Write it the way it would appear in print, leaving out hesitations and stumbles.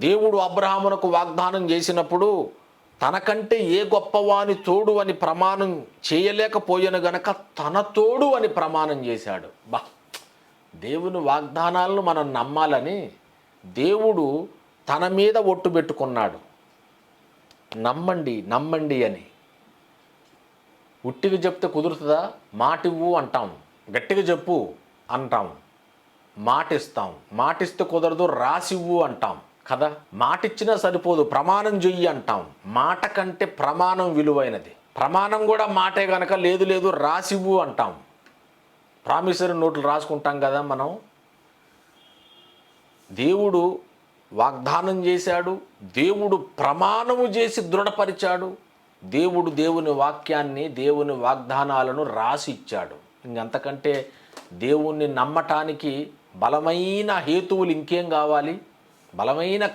దేవుడు అబ్రహామునకు వాగ్దానం చేసినప్పుడు తనకంటే ఏ గొప్పవాని తోడు అని ప్రమాణం చేయలేకపోయాను గనక తన తోడు అని ప్రమాణం చేశాడు. దేవుని వాగ్దానాలను మనం నమ్మాలని దేవుడు తన మీద ఒట్టు పెట్టుకున్నాడు. నమ్మండి నమ్మండి అని. ఉట్టిగా చెప్తే కుదురుతుందా? మాటివ్వు అంటాం, గట్టిగా చెప్పు అంటాం, మాటిస్తాం, మాటిస్తే కుదరదు రాసివ్వు అంటాం కదా. మాటిచ్చినా సరిపోదు, ప్రమాణం చెయ్యి అంటాం. మాట కంటే ప్రమాణం విలువైనది. ప్రమాణం కూడా మాటే గనక లేదు లేదు రాసివ్వు అంటాం. ప్రామిసరీ నోట్లు రాసుకుంటాం కదా మనం. దేవుడు వాగ్దానం చేశాడు, దేవుడు ప్రమాణము చేసి దృఢపరిచాడు, దేవుడు దేవుని వాక్యాన్ని దేవుని వాగ్దానాలను రాసి ఇచ్చాడు. ఇంకంతకంటే దేవుణ్ణి నమ్మటానికి బలమైన హేతువులు ఇంకేం కావాలి? బలమైన